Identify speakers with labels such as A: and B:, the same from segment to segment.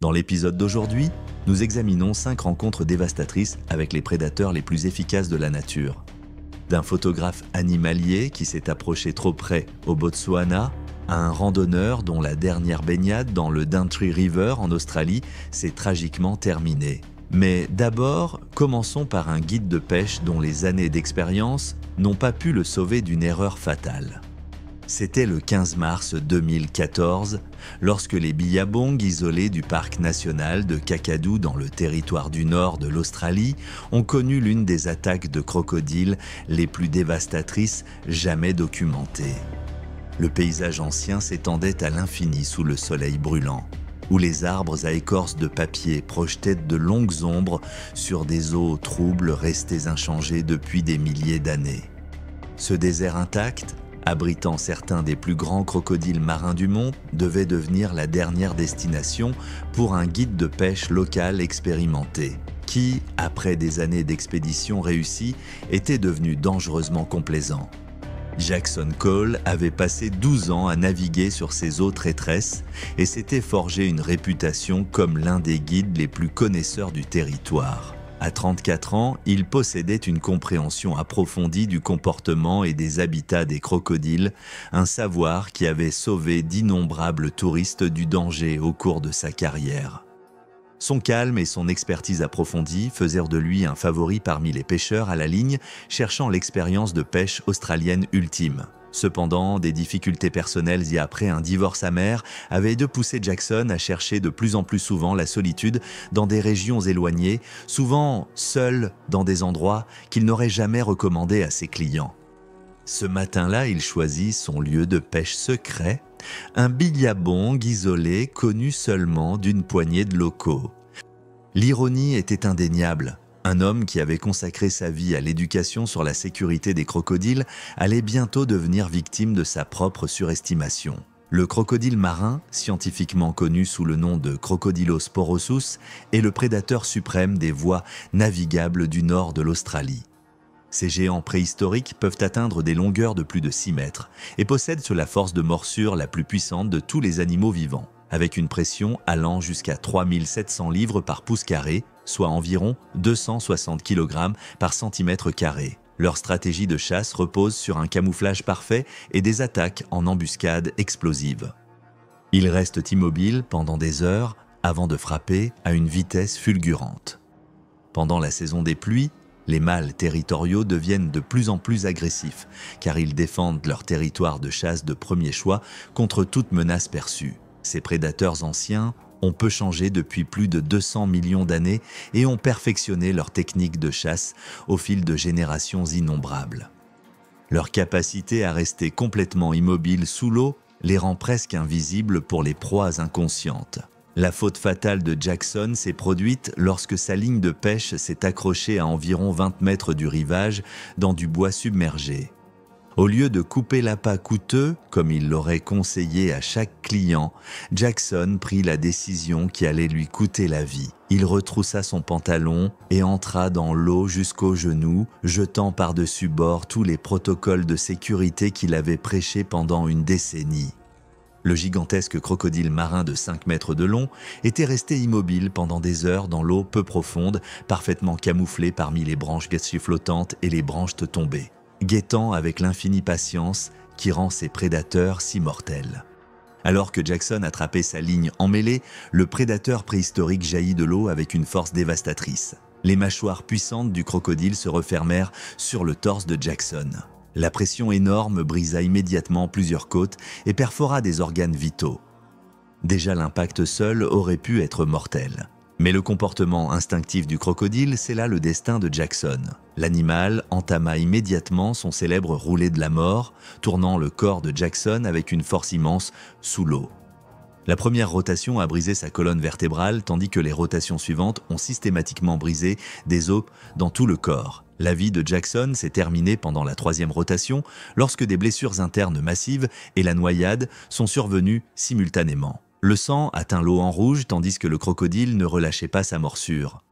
A: Dans l'épisode d'aujourd'hui, nous examinons 5 rencontres dévastatrices avec les prédateurs les plus efficaces de la nature. D'un photographe animalier qui s'est approché trop près au Botswana, à un randonneur dont la dernière baignade dans le Daintree River en Australie s'est tragiquement terminée. Mais d'abord, commençons par un guide de pêche dont les années d'expérience n'ont pas pu le sauver d'une erreur fatale. C'était le 15 mars 2014, lorsque les Billabongs isolés du parc national de Kakadu dans le territoire du nord de l'Australie ont connu l'une des attaques de crocodiles les plus dévastatrices jamais documentées. Le paysage ancien s'étendait à l'infini sous le soleil brûlant, où les arbres à écorce de papier projetaient de longues ombres sur des eaux troubles restées inchangées depuis des milliers d'années. Ce désert intact, abritant certains des plus grands crocodiles marins du monde, devait devenir la dernière destination pour un guide de pêche local expérimenté, qui, après des années d'expéditions réussies, était devenu dangereusement complaisant. Jackson Cole avait passé 12 ans à naviguer sur ces eaux traîtresses et s'était forgé une réputation comme l'un des guides les plus connaisseurs du territoire. À 34 ans, il possédait une compréhension approfondie du comportement et des habitats des crocodiles, un savoir qui avait sauvé d'innombrables touristes du danger au cours de sa carrière. Son calme et son expertise approfondie faisèrent de lui un favori parmi les pêcheurs à la ligne cherchant l'expérience de pêche australienne ultime. Cependant, des difficultés personnelles et après un divorce amer avaient de poussé Jackson à chercher de plus en plus souvent la solitude dans des régions éloignées, souvent seul dans des endroits qu'il n'aurait jamais recommandés à ses clients. Ce matin-là, il choisit son lieu de pêche secret, un billabong isolé connu seulement d'une poignée de locaux. L'ironie était indéniable. Un homme qui avait consacré sa vie à l'éducation sur la sécurité des crocodiles allait bientôt devenir victime de sa propre surestimation. Le crocodile marin, scientifiquement connu sous le nom de Crocodylus porosus, est le prédateur suprême des voies navigables du nord de l'Australie. Ces géants préhistoriques peuvent atteindre des longueurs de plus de 6 mètres et possèdent la force de morsure la plus puissante de tous les animaux vivants, avec une pression allant jusqu'à 3700 livres par pouce carré, soit environ 260 kg par centimètre carré. Leur stratégie de chasse repose sur un camouflage parfait et des attaques en embuscade explosive. Ils restent immobiles pendant des heures avant de frapper à une vitesse fulgurante. Pendant la saison des pluies, les mâles territoriaux deviennent de plus en plus agressifs, car ils défendent leur territoire de chasse de premier choix contre toute menace perçue. Ces prédateurs anciens ont peu changé depuis plus de 200 millions d'années et ont perfectionné leurs techniques de chasse au fil de générations innombrables. Leur capacité à rester complètement immobile sous l'eau les rend presque invisibles pour les proies inconscientes. La faute fatale de Jackson s'est produite lorsque sa ligne de pêche s'est accrochée à environ 20 mètres du rivage dans du bois submergé. Au lieu de couper l'appât coûteux, comme il l'aurait conseillé à chaque client, Jackson prit la décision qui allait lui coûter la vie. Il retroussa son pantalon et entra dans l'eau jusqu'aux genoux, jetant par-dessus bord tous les protocoles de sécurité qu'il avait prêchés pendant une décennie. Le gigantesque crocodile marin de 5 mètres de long était resté immobile pendant des heures dans l'eau peu profonde, parfaitement camouflé parmi les branches flottantes et les branches tombées, guettant avec l'infinie patience qui rend ses prédateurs si mortels. Alors que Jackson attrapait sa ligne emmêlée, le prédateur préhistorique jaillit de l'eau avec une force dévastatrice. Les mâchoires puissantes du crocodile se refermèrent sur le torse de Jackson. La pression énorme brisa immédiatement plusieurs côtes et perfora des organes vitaux. Déjà l'impact seul aurait pu être mortel. Mais le comportement instinctif du crocodile scella le destin de Jackson. L'animal entama immédiatement son célèbre roulé de la mort, tournant le corps de Jackson avec une force immense sous l'eau. La première rotation a brisé sa colonne vertébrale, tandis que les rotations suivantes ont systématiquement brisé des os dans tout le corps. La vie de Jackson s'est terminée pendant la 3e rotation, lorsque des blessures internes massives et la noyade sont survenues simultanément. Le sang atteint l'eau en rouge tandis que le crocodile ne relâchait pas sa morsure.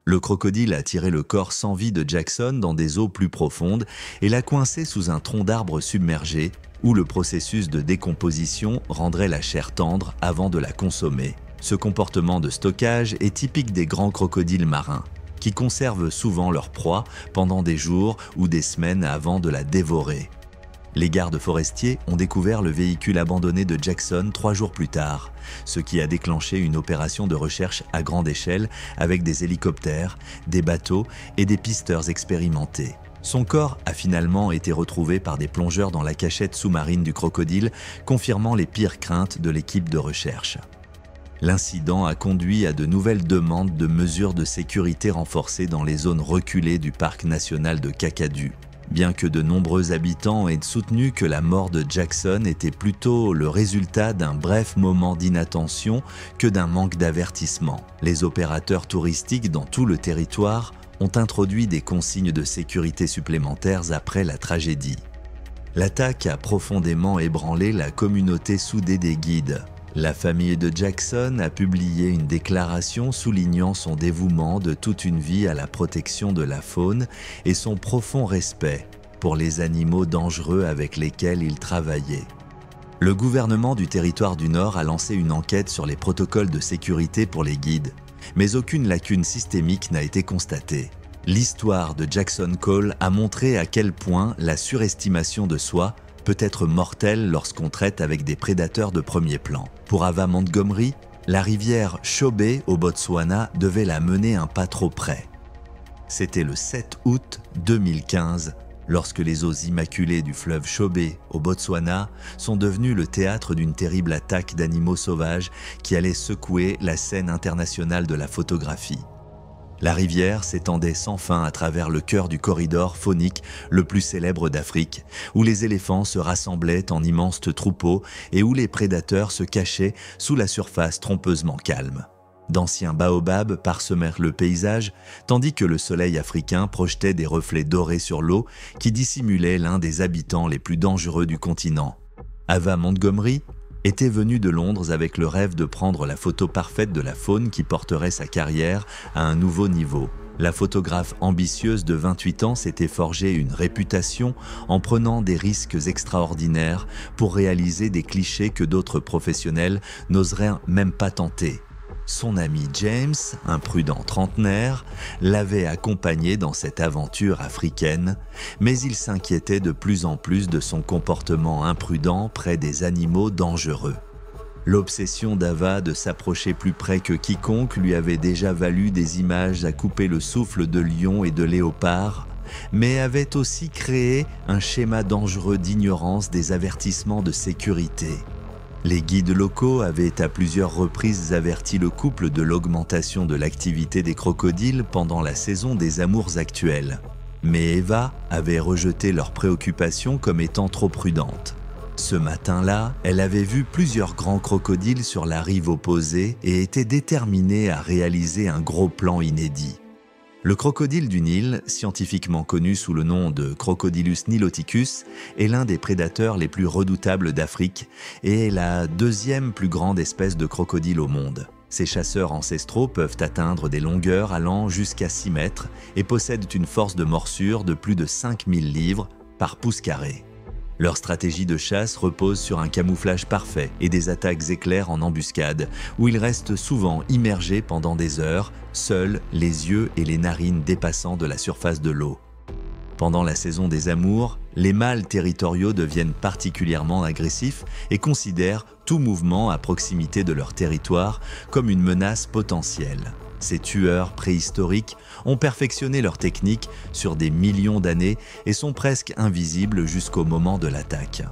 A: Le crocodile a tiré le corps sans vie de Jackson dans des eaux plus profondes et l'a coincé sous un tronc d'arbre submergé où le processus de décomposition rendrait la chair tendre avant de la consommer. Ce comportement de stockage est typique des grands crocodiles marins, qui conservent souvent leur proie pendant des jours ou des semaines avant de la dévorer. Les gardes forestiers ont découvert le véhicule abandonné de Jackson 3 jours plus tard, ce qui a déclenché une opération de recherche à grande échelle avec des hélicoptères, des bateaux et des pisteurs expérimentés. Son corps a finalement été retrouvé par des plongeurs dans la cachette sous-marine du crocodile, confirmant les pires craintes de l'équipe de recherche. L'incident a conduit à de nouvelles demandes de mesures de sécurité renforcées dans les zones reculées du parc national de Kakadu. Bien que de nombreux habitants aient soutenu que la mort de Jackson était plutôt le résultat d'un bref moment d'inattention que d'un manque d'avertissement, les opérateurs touristiques dans tout le territoire ont introduit des consignes de sécurité supplémentaires après la tragédie. L'attaque a profondément ébranlé la communauté soudée des guides. La famille de Jackson a publié une déclaration soulignant son dévouement de toute une vie à la protection de la faune et son profond respect pour les animaux dangereux avec lesquels il travaillait. Le gouvernement du territoire du Nord a lancé une enquête sur les protocoles de sécurité pour les guides, mais aucune lacune systémique n'a été constatée. L'histoire de Jackson Cole a montré à quel point la surestimation de soi peut être mortelle lorsqu'on traite avec des prédateurs de premier plan. Pour Ava Montgomery, la rivière Chobe au Botswana devait la mener un pas trop près. C'était le 7 août 2015, lorsque les eaux immaculées du fleuve Chobe au Botswana sont devenues le théâtre d'une terrible attaque d'animaux sauvages qui allait secouer la scène internationale de la photographie. La rivière s'étendait sans fin à travers le cœur du corridor faunique le plus célèbre d'Afrique, où les éléphants se rassemblaient en immenses troupeaux et où les prédateurs se cachaient sous la surface trompeusement calme. D'anciens baobabs parsemèrent le paysage, tandis que le soleil africain projetait des reflets dorés sur l'eau qui dissimulaient l'un des habitants les plus dangereux du continent. Ava Montgomery était venue de Londres avec le rêve de prendre la photo parfaite de la faune qui porterait sa carrière à un nouveau niveau. La photographe ambitieuse de 28 ans s'était forgée une réputation en prenant des risques extraordinaires pour réaliser des clichés que d'autres professionnels n'oseraient même pas tenter. Son ami James, un prudent trentenaire, l'avait accompagné dans cette aventure africaine, mais il s'inquiétait de plus en plus de son comportement imprudent près des animaux dangereux. L'obsession d'Ava de s'approcher plus près que quiconque lui avait déjà valu des images à couper le souffle de lions et de léopards, mais avait aussi créé un schéma dangereux d'ignorance des avertissements de sécurité. Les guides locaux avaient à plusieurs reprises averti le couple de l'augmentation de l'activité des crocodiles pendant la saison des amours actuelle. Mais Eva avait rejeté leurs préoccupations comme étant trop prudentes. Ce matin-là, elle avait vu plusieurs grands crocodiles sur la rive opposée et était déterminée à réaliser un gros plan inédit. Le crocodile du Nil, scientifiquement connu sous le nom de Crocodylus niloticus, est l'un des prédateurs les plus redoutables d'Afrique et est la deuxième plus grande espèce de crocodile au monde. Ces chasseurs ancestraux peuvent atteindre des longueurs allant jusqu'à 6 mètres et possèdent une force de morsure de plus de 5000 livres par pouce carré. Leur stratégie de chasse repose sur un camouflage parfait et des attaques éclairs en embuscade, où ils restent souvent immergés pendant des heures, seuls les yeux et les narines dépassant de la surface de l'eau. Pendant la saison des amours, les mâles territoriaux deviennent particulièrement agressifs et considèrent tout mouvement à proximité de leur territoire comme une menace potentielle. Ces tueurs préhistoriques ont perfectionné leur technique sur des millions d'années et sont presque invisibles jusqu'au moment de l'attaque.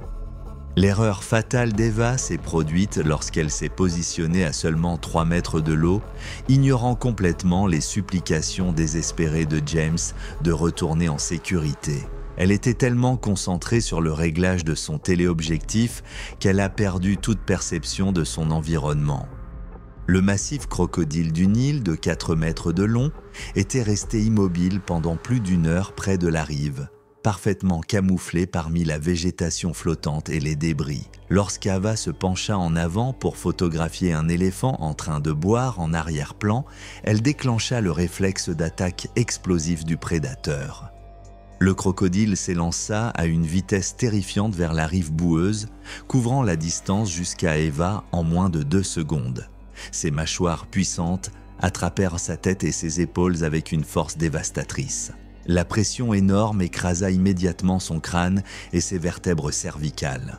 A: L'erreur fatale d'Eva s'est produite lorsqu'elle s'est positionnée à seulement 3 mètres de l'eau, ignorant complètement les supplications désespérées de James de retourner en sécurité. Elle était tellement concentrée sur le réglage de son téléobjectif qu'elle a perdu toute perception de son environnement. Le massif crocodile du Nil, de 4 mètres de long, était resté immobile pendant plus d'1 heure près de la rive, parfaitement camouflé parmi la végétation flottante et les débris. Lorsqu'Ava se pencha en avant pour photographier un éléphant en train de boire en arrière-plan, elle déclencha le réflexe d'attaque explosif du prédateur. Le crocodile s'élança à une vitesse terrifiante vers la rive boueuse, couvrant la distance jusqu'à Eva en moins de 2 secondes. Ses mâchoires puissantes attrapèrent sa tête et ses épaules avec une force dévastatrice. La pression énorme écrasa immédiatement son crâne et ses vertèbres cervicales.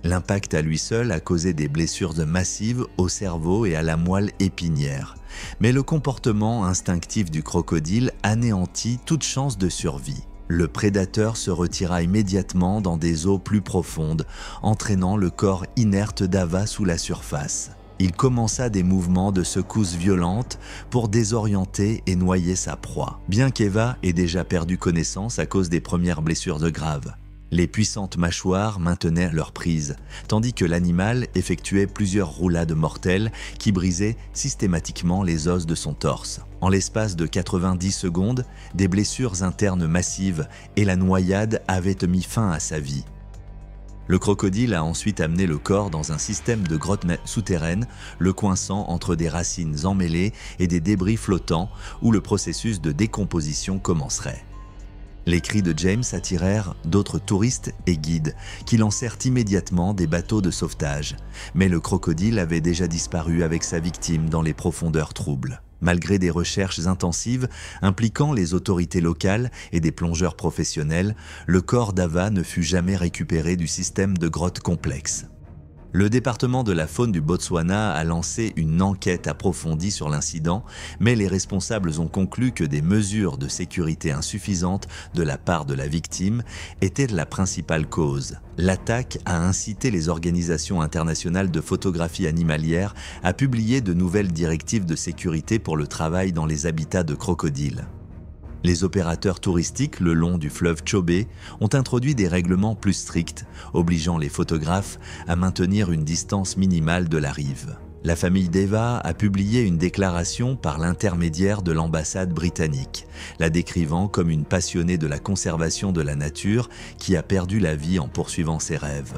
A: L'impact à lui seul a causé des blessures massives au cerveau et à la moelle épinière. Mais le comportement instinctif du crocodile anéantit toute chance de survie. Le prédateur se retira immédiatement dans des eaux plus profondes, entraînant le corps inerte d'Ava sous la surface. Il commença des mouvements de secousses violentes pour désorienter et noyer sa proie, bien qu'Eva ait déjà perdu connaissance à cause des premières blessures graves. Les puissantes mâchoires maintenaient leur prise, tandis que l'animal effectuait plusieurs roulades mortelles qui brisaient systématiquement les os de son torse. En l'espace de 90 secondes, des blessures internes massives et la noyade avaient mis fin à sa vie. Le crocodile a ensuite amené le corps dans un système de grottes souterraines, le coinçant entre des racines emmêlées et des débris flottants où le processus de décomposition commencerait. Les cris de James attirèrent d'autres touristes et guides qui lancèrent immédiatement des bateaux de sauvetage. Mais le crocodile avait déjà disparu avec sa victime dans les profondeurs troubles. Malgré des recherches intensives impliquant les autorités locales et des plongeurs professionnels, le corps d'Ava ne fut jamais récupéré du système de grottes complexes. Le département de la faune du Botswana a lancé une enquête approfondie sur l'incident, mais les responsables ont conclu que des mesures de sécurité insuffisantes de la part de la victime étaient la principale cause. L'attaque a incité les organisations internationales de photographie animalière à publier de nouvelles directives de sécurité pour le travail dans les habitats de crocodiles. Les opérateurs touristiques le long du fleuve Chobe ont introduit des règlements plus stricts, obligeant les photographes à maintenir une distance minimale de la rive. La famille d'Eva a publié une déclaration par l'intermédiaire de l'ambassade britannique, la décrivant comme une passionnée de la conservation de la nature qui a perdu la vie en poursuivant ses rêves.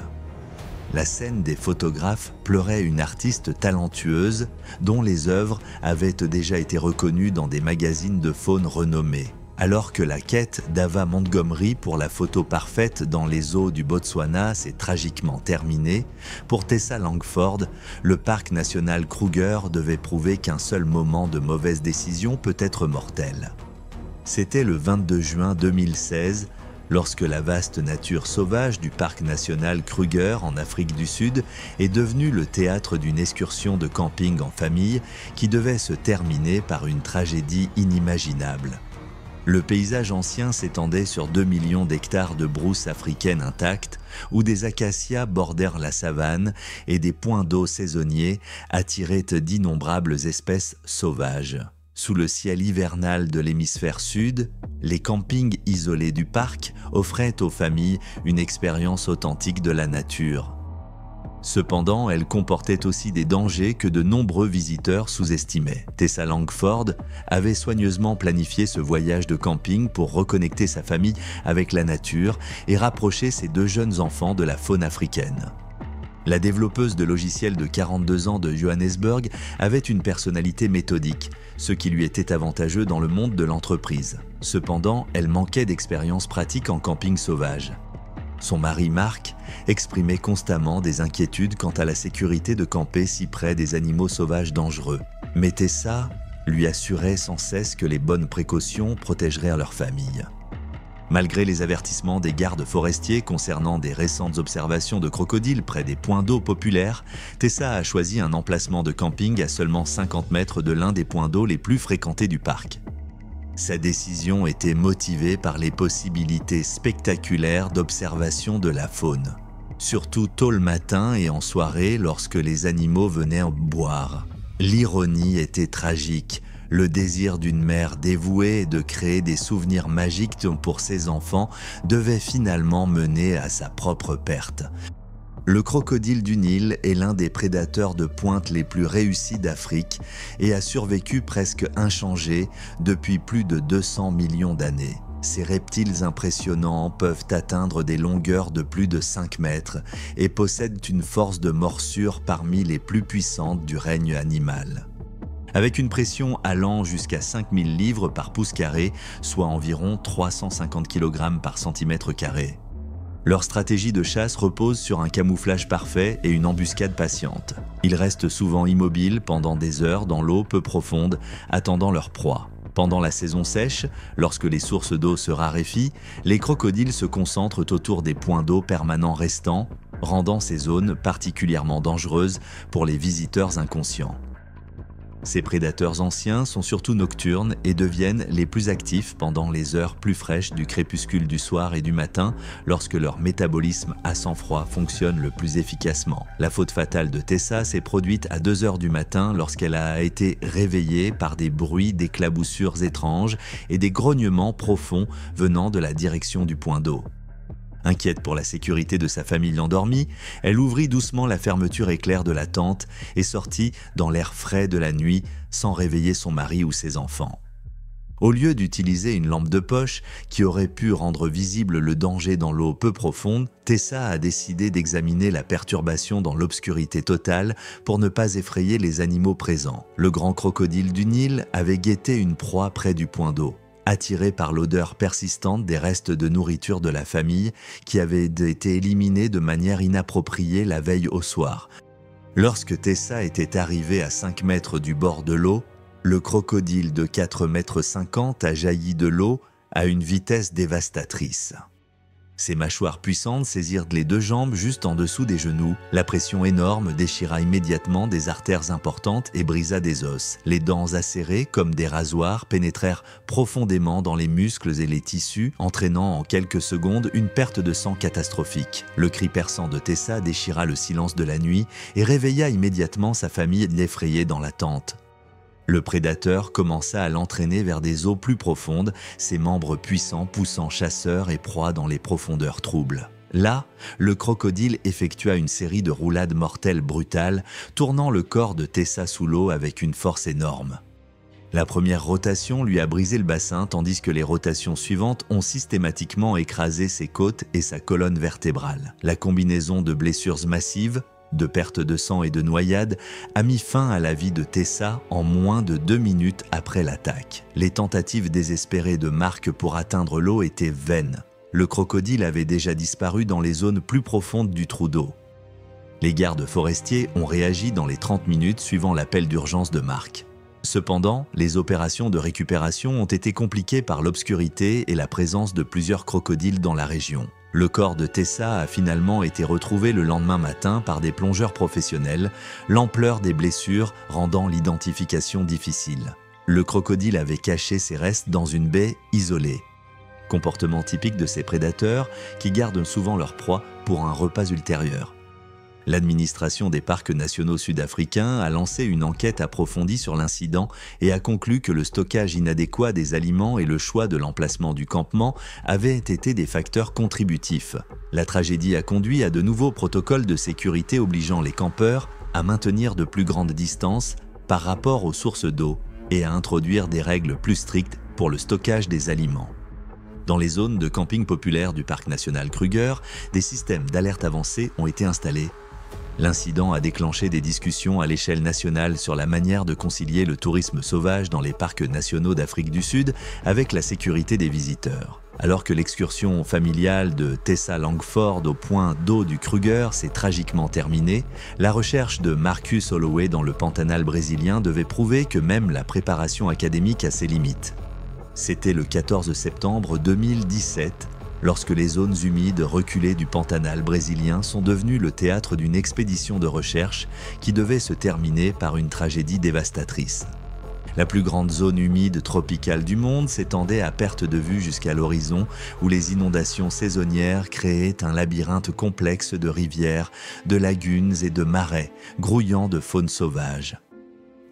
A: La scène des photographes pleurait une artiste talentueuse dont les œuvres avaient déjà été reconnues dans des magazines de faune renommés. Alors que la quête d'Ava Montgomery pour la photo parfaite dans les eaux du Botswana s'est tragiquement terminée, pour Tessa Langford, le parc national Kruger devait prouver qu'un seul moment de mauvaise décision peut être mortel. C'était le 22 juin 2016, lorsque la vaste nature sauvage du parc national Kruger en Afrique du Sud est devenue le théâtre d'une excursion de camping en famille qui devait se terminer par une tragédie inimaginable. Le paysage ancien s'étendait sur 2 millions d'hectares de brousse africaine intacte, où des acacias bordèrent la savane et des points d'eau saisonniers attiraient d'innombrables espèces sauvages. Sous le ciel hivernal de l'hémisphère sud, les campings isolés du parc offraient aux familles une expérience authentique de la nature. Cependant, elle comportait aussi des dangers que de nombreux visiteurs sous-estimaient. Tessa Langford avait soigneusement planifié ce voyage de camping pour reconnecter sa famille avec la nature et rapprocher ses 2 jeunes enfants de la faune africaine. La développeuse de logiciels de 42 ans de Johannesburg avait une personnalité méthodique, ce qui lui était avantageux dans le monde de l'entreprise. Cependant, elle manquait d'expérience pratique en camping sauvage. Son mari Mark exprimait constamment des inquiétudes quant à la sécurité de camper si près des animaux sauvages dangereux. Mais Tessa lui assurait sans cesse que les bonnes précautions protégeraient leur famille. Malgré les avertissements des gardes forestiers concernant des récentes observations de crocodiles près des points d'eau populaires, Tessa a choisi un emplacement de camping à seulement 50 mètres de l'un des points d'eau les plus fréquentés du parc. Sa décision était motivée par les possibilités spectaculaires d'observation de la faune, surtout tôt le matin et en soirée lorsque les animaux venaient boire. L'ironie était tragique. Le désir d'une mère dévouée de créer des souvenirs magiques pour ses enfants devait finalement mener à sa propre perte. Le crocodile du Nil est l'un des prédateurs de pointe les plus réussis d'Afrique et a survécu presque inchangé depuis plus de 200 millions d'années. Ces reptiles impressionnants peuvent atteindre des longueurs de plus de 5 mètres et possèdent une force de morsure parmi les plus puissantes du règne animal. Avec une pression allant jusqu'à 5000 livres par pouce carré, soit environ 350 kg par centimètre carré. Leur stratégie de chasse repose sur un camouflage parfait et une embuscade patiente. Ils restent souvent immobiles pendant des heures dans l'eau peu profonde, attendant leur proie. Pendant la saison sèche, lorsque les sources d'eau se raréfient, les crocodiles se concentrent autour des points d'eau permanents restants, rendant ces zones particulièrement dangereuses pour les visiteurs inconscients. Ces prédateurs anciens sont surtout nocturnes et deviennent les plus actifs pendant les heures plus fraîches du crépuscule du soir et du matin, lorsque leur métabolisme à sang-froid fonctionne le plus efficacement. La faute fatale de Tessa s'est produite à 2 heures du matin lorsqu'elle a été réveillée par des bruits d'éclaboussures étranges et des grognements profonds venant de la direction du point d'eau. Inquiète pour la sécurité de sa famille endormie, elle ouvrit doucement la fermeture éclair de la tente et sortit dans l'air frais de la nuit sans réveiller son mari ou ses enfants. Au lieu d'utiliser une lampe de poche qui aurait pu rendre visible le danger dans l'eau peu profonde, Tessa a décidé d'examiner la perturbation dans l'obscurité totale pour ne pas effrayer les animaux présents. Le grand crocodile du Nil avait guetté une proie près du point d'eau. Attiré par l'odeur persistante des restes de nourriture de la famille qui avaient été éliminés de manière inappropriée la veille au soir. Lorsque Tessa était arrivée à 5 mètres du bord de l'eau, le crocodile de 4,50 m a jailli de l'eau à une vitesse dévastatrice. Ses mâchoires puissantes saisirent les 2 jambes juste en dessous des genoux. La pression énorme déchira immédiatement des artères importantes et brisa des os. Les dents acérées, comme des rasoirs, pénétrèrent profondément dans les muscles et les tissus, entraînant en quelques secondes une perte de sang catastrophique. Le cri perçant de Tessa déchira le silence de la nuit et réveilla immédiatement sa famille effrayée dans la tente. Le prédateur commença à l'entraîner vers des eaux plus profondes, ses membres puissants poussant chasseurs et proies dans les profondeurs troubles. Là, le crocodile effectua une série de roulades mortelles brutales, tournant le corps de Tessa sous l'eau avec une force énorme. La première rotation lui a brisé le bassin, tandis que les rotations suivantes ont systématiquement écrasé ses côtes et sa colonne vertébrale. La combinaison de blessures massives, de perte de sang et de noyade, a mis fin à la vie de Tessa en moins de 2 minutes après l'attaque. Les tentatives désespérées de Mark pour atteindre l'eau étaient vaines. Le crocodile avait déjà disparu dans les zones plus profondes du trou d'eau. Les gardes forestiers ont réagi dans les 30 minutes suivant l'appel d'urgence de Mark. Cependant, les opérations de récupération ont été compliquées par l'obscurité et la présence de plusieurs crocodiles dans la région. Le corps de Tessa a finalement été retrouvé le lendemain matin par des plongeurs professionnels, l'ampleur des blessures rendant l'identification difficile. Le crocodile avait caché ses restes dans une baie isolée. Comportement typique de ces prédateurs qui gardent souvent leur proie pour un repas ultérieur. L'administration des parcs nationaux sud-africains a lancé une enquête approfondie sur l'incident et a conclu que le stockage inadéquat des aliments et le choix de l'emplacement du campement avaient été des facteurs contributifs. La tragédie a conduit à de nouveaux protocoles de sécurité obligeant les campeurs à maintenir de plus grandes distances par rapport aux sources d'eau et à introduire des règles plus strictes pour le stockage des aliments. Dans les zones de camping populaires du parc national Kruger, des systèmes d'alerte avancés ont été installés. L'incident a déclenché des discussions à l'échelle nationale sur la manière de concilier le tourisme sauvage dans les parcs nationaux d'Afrique du Sud avec la sécurité des visiteurs. Alors que l'excursion familiale de Tessa Langford au point d'eau du Kruger s'est tragiquement terminée, la recherche de Marcus Holloway dans le Pantanal brésilien devait prouver que même la préparation académique a ses limites. C'était le 14 septembre 2017, lorsque les zones humides reculées du Pantanal brésilien sont devenues le théâtre d'une expédition de recherche qui devait se terminer par une tragédie dévastatrice. La plus grande zone humide tropicale du monde s'étendait à perte de vue jusqu'à l'horizon, où les inondations saisonnières créaient un labyrinthe complexe de rivières, de lagunes et de marais, grouillant de faune sauvage.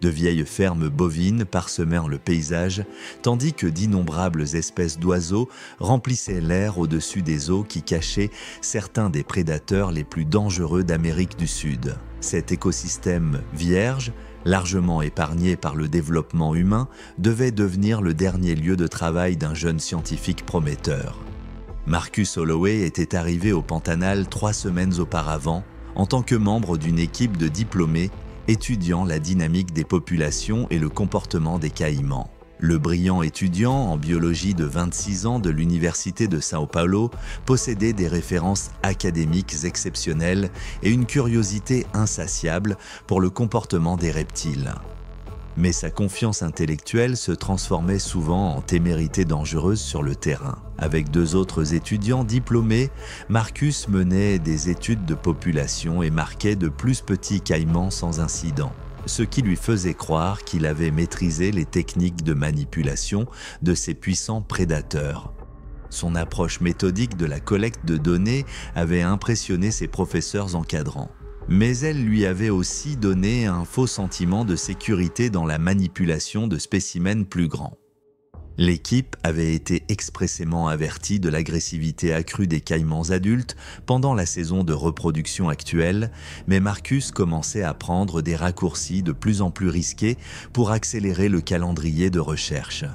A: De vieilles fermes bovines parsemaient le paysage, tandis que d'innombrables espèces d'oiseaux remplissaient l'air au-dessus des eaux qui cachaient certains des prédateurs les plus dangereux d'Amérique du Sud. Cet écosystème vierge, largement épargné par le développement humain, devait devenir le dernier lieu de travail d'un jeune scientifique prometteur. Marcus Holloway était arrivé au Pantanal 3 semaines auparavant, en tant que membre d'une équipe de diplômés étudiant la dynamique des populations et le comportement des caïmans. Le brillant étudiant en biologie de 26 ans de l'Université de São Paulo possédait des références académiques exceptionnelles et une curiosité insatiable pour le comportement des reptiles. Mais sa confiance intellectuelle se transformait souvent en témérité dangereuse sur le terrain. Avec 2 autres étudiants diplômés, Marcus menait des études de population et marquait de plus petits caïmans sans incident, ce qui lui faisait croire qu'il avait maîtrisé les techniques de manipulation de ces puissants prédateurs. Son approche méthodique de la collecte de données avait impressionné ses professeurs encadrants. Mais elle lui avait aussi donné un faux sentiment de sécurité dans la manipulation de spécimens plus grands. L'équipe avait été expressément avertie de l'agressivité accrue des caïmans adultes pendant la saison de reproduction actuelle, mais Marcus commençait à prendre des raccourcis de plus en plus risqués pour accélérer le calendrier de recherche.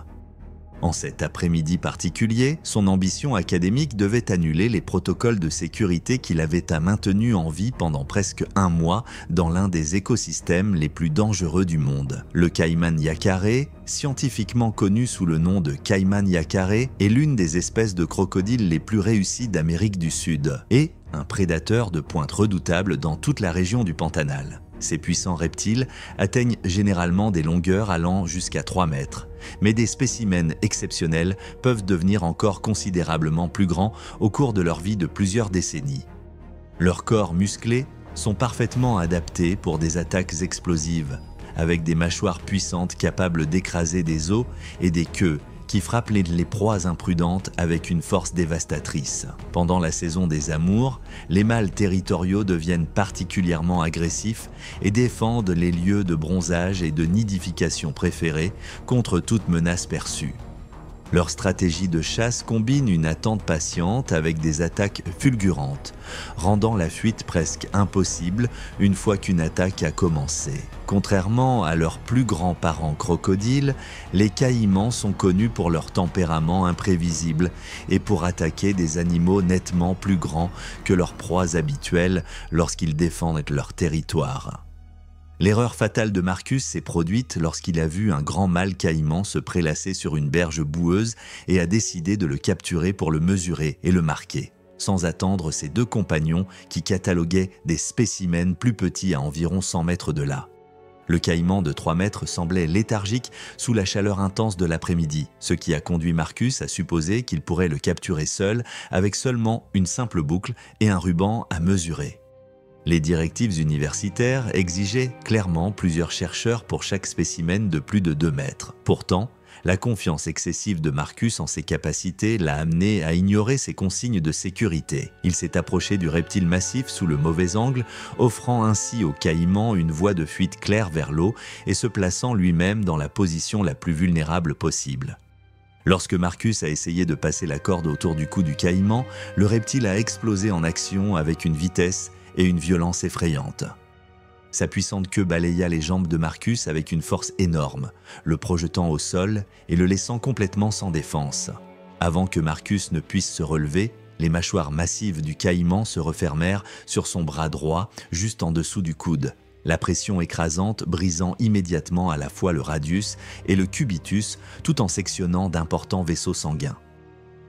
A: En cet après-midi particulier, son ambition académique devait annuler les protocoles de sécurité qu'il avait maintenus en vie pendant presque 1 mois dans l'un des écosystèmes les plus dangereux du monde. Le caïman yacaré, scientifiquement connu sous le nom de caïman yacaré, est l'une des espèces de crocodiles les plus réussies d'Amérique du Sud et un prédateur de pointe redoutable dans toute la région du Pantanal. Ces puissants reptiles atteignent généralement des longueurs allant jusqu'à 3 mètres, mais des spécimens exceptionnels peuvent devenir encore considérablement plus grands au cours de leur vie de plusieurs décennies. Leurs corps musclés sont parfaitement adaptés pour des attaques explosives, avec des mâchoires puissantes capables d'écraser des os et des queues qui frappent les proies imprudentes avec une force dévastatrice. Pendant la saison des amours, les mâles territoriaux deviennent particulièrement agressifs et défendent les lieux de bronzage et de nidification préférés contre toute menace perçue. Leur stratégie de chasse combine une attente patiente avec des attaques fulgurantes, rendant la fuite presque impossible une fois qu'une attaque a commencé. Contrairement à leurs plus grands parents crocodiles, les caïmans sont connus pour leur tempérament imprévisible et pour attaquer des animaux nettement plus grands que leurs proies habituelles lorsqu'ils défendent leur territoire. L'erreur fatale de Marcus s'est produite lorsqu'il a vu un grand mâle caïman se prélasser sur une berge boueuse et a décidé de le capturer pour le mesurer et le marquer, sans attendre ses 2 compagnons qui cataloguaient des spécimens plus petits à environ 100 mètres de là. Le caïman de 3 mètres semblait léthargique sous la chaleur intense de l'après-midi, ce qui a conduit Marcus à supposer qu'il pourrait le capturer seul avec seulement une simple boucle et un ruban à mesurer. Les directives universitaires exigeaient clairement plusieurs chercheurs pour chaque spécimen de plus de 2 mètres. Pourtant, la confiance excessive de Marcus en ses capacités l'a amené à ignorer ces consignes de sécurité. Il s'est approché du reptile massif sous le mauvais angle, offrant ainsi au caïman une voie de fuite claire vers l'eau et se plaçant lui-même dans la position la plus vulnérable possible. Lorsque Marcus a essayé de passer la corde autour du cou du caïman, le reptile a explosé en action avec une vitesse et une violence effrayante. Sa puissante queue balaya les jambes de Marcus avec une force énorme, le projetant au sol et le laissant complètement sans défense. Avant que Marcus ne puisse se relever, les mâchoires massives du caïman se refermèrent sur son bras droit, juste en dessous du coude, la pression écrasante brisant immédiatement à la fois le radius et le cubitus tout en sectionnant d'importants vaisseaux sanguins.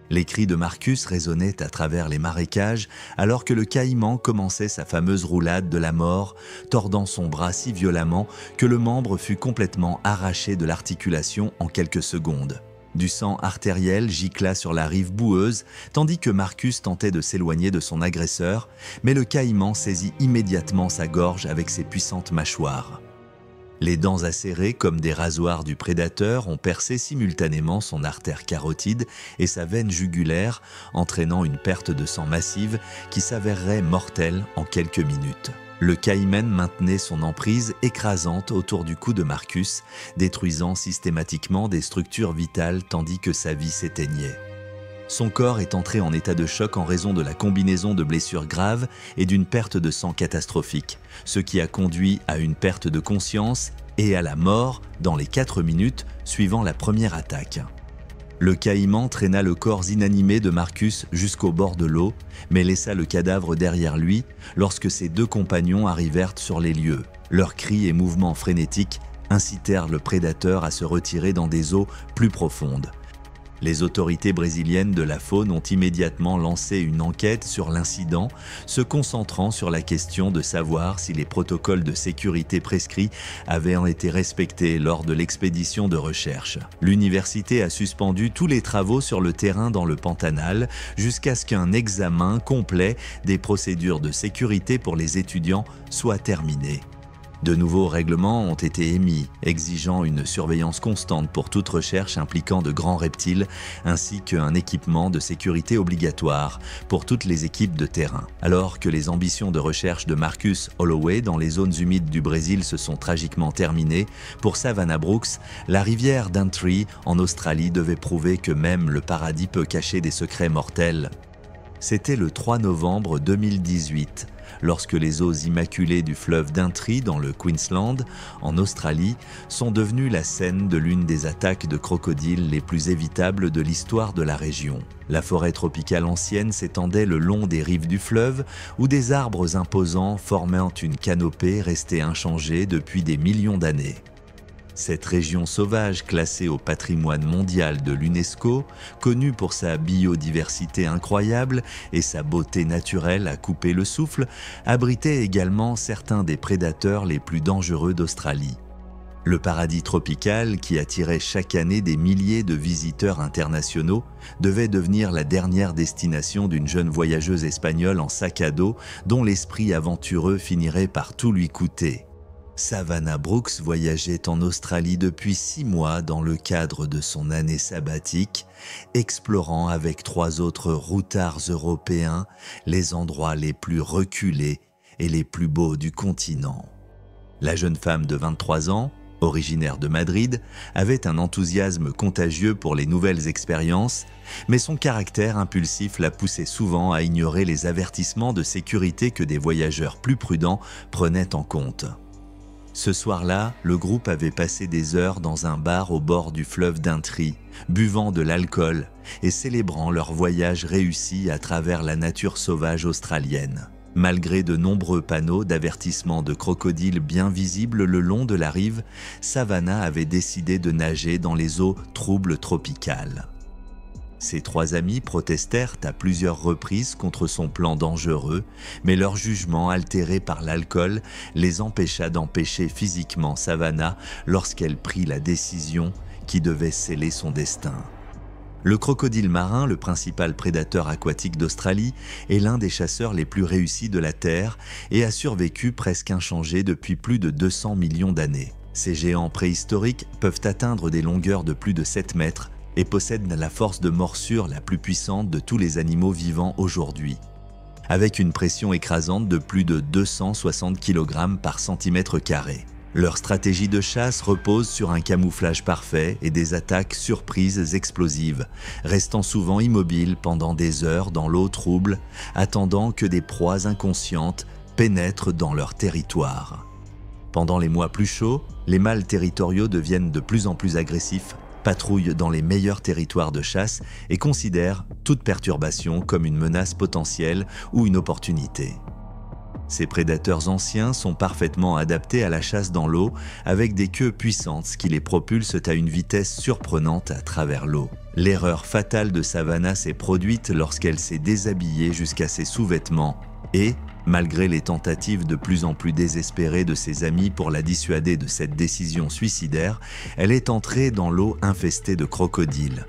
A: Les cris de Marcus résonnaient à travers les marécages alors que le caïman commençait sa fameuse roulade de la mort, tordant son bras si violemment que le membre fut complètement arraché de l'articulation en quelques secondes. Du sang artériel gicla sur la rive boueuse, tandis que Marcus tentait de s'éloigner de son agresseur, mais le caïman saisit immédiatement sa gorge avec ses puissantes mâchoires. Les dents acérées comme des rasoirs du prédateur ont percé simultanément son artère carotide et sa veine jugulaire, entraînant une perte de sang massive qui s'avérerait mortelle en quelques minutes. Le caïman maintenait son emprise écrasante autour du cou de Marcus, détruisant systématiquement des structures vitales tandis que sa vie s'éteignait. Son corps est entré en état de choc en raison de la combinaison de blessures graves et d'une perte de sang catastrophique, ce qui a conduit à une perte de conscience et à la mort dans les 4 minutes suivant la première attaque. Le caïman traîna le corps inanimé de Marcus jusqu'au bord de l'eau, mais laissa le cadavre derrière lui lorsque ses 2 compagnons arrivèrent sur les lieux, leurs cris et mouvements frénétiques incitèrent le prédateur à se retirer dans des eaux plus profondes. Les autorités brésiliennes de la faune ont immédiatement lancé une enquête sur l'incident, se concentrant sur la question de savoir si les protocoles de sécurité prescrits avaient été respectés lors de l'expédition de recherche. L'université a suspendu tous les travaux sur le terrain dans le Pantanal jusqu'à ce qu'un examen complet des procédures de sécurité pour les étudiants soit terminé. De nouveaux règlements ont été émis, exigeant une surveillance constante pour toute recherche impliquant de grands reptiles, ainsi qu'un équipement de sécurité obligatoire pour toutes les équipes de terrain. Alors que les ambitions de recherche de Marcus Holloway dans les zones humides du Brésil se sont tragiquement terminées, pour Savannah Brooks, la rivière Daintree en Australie devait prouver que même le paradis peut cacher des secrets mortels. C'était le 3 novembre 2018, lorsque les eaux immaculées du fleuve Daintree dans le Queensland, en Australie, sont devenues la scène de l'une des attaques de crocodiles les plus évitables de l'histoire de la région. La forêt tropicale ancienne s'étendait le long des rives du fleuve, où des arbres imposants formant une canopée restaient inchangés depuis des millions d'années. Cette région sauvage classée au patrimoine mondial de l'UNESCO, connue pour sa biodiversité incroyable et sa beauté naturelle à couper le souffle, abritait également certains des prédateurs les plus dangereux d'Australie. Le paradis tropical, qui attirait chaque année des milliers de visiteurs internationaux, devait devenir la dernière destination d'une jeune voyageuse espagnole en sac à dos dont l'esprit aventureux finirait par tout lui coûter. Savannah Brooks voyageait en Australie depuis 6 mois dans le cadre de son année sabbatique, explorant avec 3 autres routards européens les endroits les plus reculés et les plus beaux du continent. La jeune femme de 23 ans, originaire de Madrid, avait un enthousiasme contagieux pour les nouvelles expériences, mais son caractère impulsif la poussait souvent à ignorer les avertissements de sécurité que des voyageurs plus prudents prenaient en compte. Ce soir-là, le groupe avait passé des heures dans un bar au bord du fleuve Daintree, buvant de l'alcool et célébrant leur voyage réussi à travers la nature sauvage australienne. Malgré de nombreux panneaux d'avertissement de crocodiles bien visibles le long de la rive, Savannah avait décidé de nager dans les eaux troubles tropicales. Ses 3 amis protestèrent à plusieurs reprises contre son plan dangereux, mais leur jugement altéré par l'alcool les empêcha d'empêcher physiquement Savannah lorsqu'elle prit la décision qui devait sceller son destin. Le crocodile marin, le principal prédateur aquatique d'Australie, est l'un des chasseurs les plus réussis de la Terre et a survécu presque inchangé depuis plus de 200 millions d'années. Ces géants préhistoriques peuvent atteindre des longueurs de plus de 7 mètres et possèdent la force de morsure la plus puissante de tous les animaux vivants aujourd'hui, avec une pression écrasante de plus de 260 kg par centimètre carré. Leur stratégie de chasse repose sur un camouflage parfait et des attaques surprises explosives, restant souvent immobiles pendant des heures dans l'eau trouble, attendant que des proies inconscientes pénètrent dans leur territoire. Pendant les mois plus chauds, les mâles territoriaux deviennent de plus en plus agressifs, patrouillent dans les meilleurs territoires de chasse et considèrent toute perturbation comme une menace potentielle ou une opportunité. Ces prédateurs anciens sont parfaitement adaptés à la chasse dans l'eau avec des queues puissantes qui les propulsent à une vitesse surprenante à travers l'eau. L'erreur fatale de Savannah s'est produite lorsqu'elle s'est déshabillée jusqu'à ses sous-vêtements et, malgré les tentatives de plus en plus désespérées de ses amis pour la dissuader de cette décision suicidaire, elle est entrée dans l'eau infestée de crocodiles.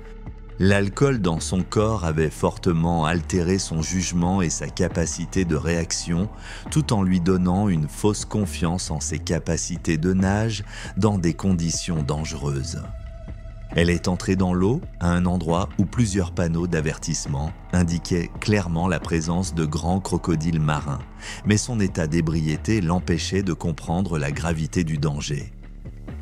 A: L'alcool dans son corps avait fortement altéré son jugement et sa capacité de réaction, tout en lui donnant une fausse confiance en ses capacités de nage dans des conditions dangereuses. Elle est entrée dans l'eau à un endroit où plusieurs panneaux d'avertissement indiquaient clairement la présence de grands crocodiles marins, mais son état d'ébriété l'empêchait de comprendre la gravité du danger.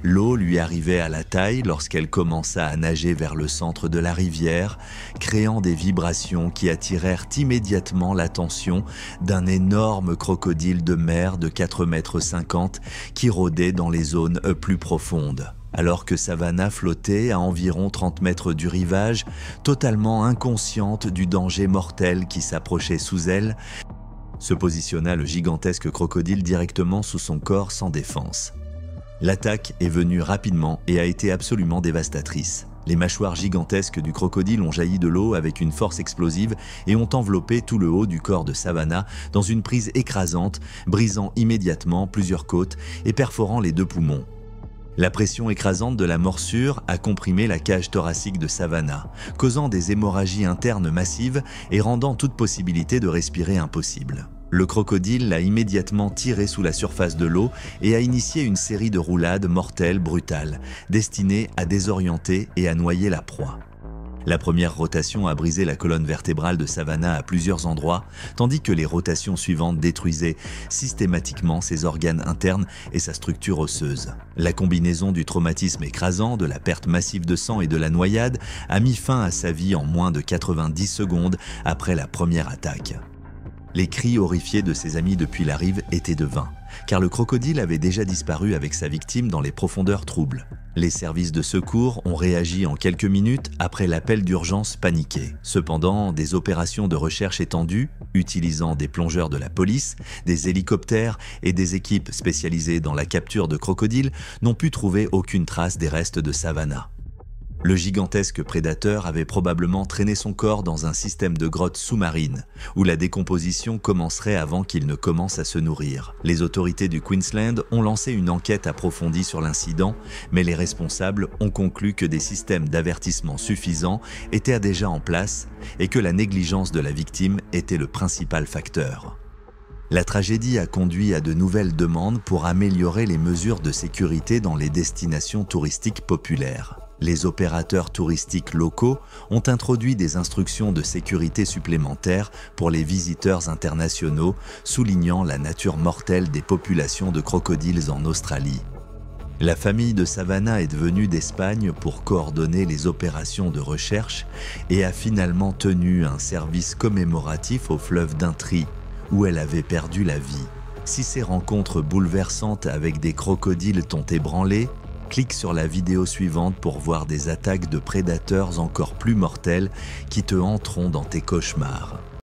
A: L'eau lui arrivait à la taille lorsqu'elle commença à nager vers le centre de la rivière, créant des vibrations qui attirèrent immédiatement l'attention d'un énorme crocodile de mer de 4,50 m qui rôdait dans les zones plus profondes. Alors que Savannah flottait à environ 30 mètres du rivage, totalement inconsciente du danger mortel qui s'approchait sous elle, se positionna le gigantesque crocodile directement sous son corps sans défense. L'attaque est venue rapidement et a été absolument dévastatrice. Les mâchoires gigantesques du crocodile ont jailli de l'eau avec une force explosive et ont enveloppé tout le haut du corps de Savannah dans une prise écrasante, brisant immédiatement plusieurs côtes et perforant les 2 poumons. La pression écrasante de la morsure a comprimé la cage thoracique de Savannah, causant des hémorragies internes massives et rendant toute possibilité de respirer impossible. Le crocodile l'a immédiatement tiré sous la surface de l'eau et a initié une série de roulades mortelles brutales, destinées à désorienter et à noyer la proie. La première rotation a brisé la colonne vertébrale de Savannah à plusieurs endroits, tandis que les rotations suivantes détruisaient systématiquement ses organes internes et sa structure osseuse. La combinaison du traumatisme écrasant, de la perte massive de sang et de la noyade a mis fin à sa vie en moins de 90 secondes après la première attaque. Les cris horrifiés de ses amis depuis la rive étaient de vain, car le crocodile avait déjà disparu avec sa victime dans les profondeurs troubles. Les services de secours ont réagi en quelques minutes après l'appel d'urgence paniqué. Cependant, des opérations de recherche étendues, utilisant des plongeurs de la police, des hélicoptères et des équipes spécialisées dans la capture de crocodiles, n'ont pu trouver aucune trace des restes de Savannah. Le gigantesque prédateur avait probablement traîné son corps dans un système de grottes sous-marines, où la décomposition commencerait avant qu'il ne commence à se nourrir. Les autorités du Queensland ont lancé une enquête approfondie sur l'incident, mais les responsables ont conclu que des systèmes d'avertissement suffisants étaient déjà en place et que la négligence de la victime était le principal facteur. La tragédie a conduit à de nouvelles demandes pour améliorer les mesures de sécurité dans les destinations touristiques populaires. Les opérateurs touristiques locaux ont introduit des instructions de sécurité supplémentaires pour les visiteurs internationaux, soulignant la nature mortelle des populations de crocodiles en Australie. La famille de Savannah est venue d'Espagne pour coordonner les opérations de recherche et a finalement tenu un service commémoratif au fleuve Daintree, où elle avait perdu la vie. Si ces rencontres bouleversantes avec des crocodiles t'ont ébranlé, clique sur la vidéo suivante pour voir des attaques de prédateurs encore plus mortelles qui te hanteront dans tes cauchemars.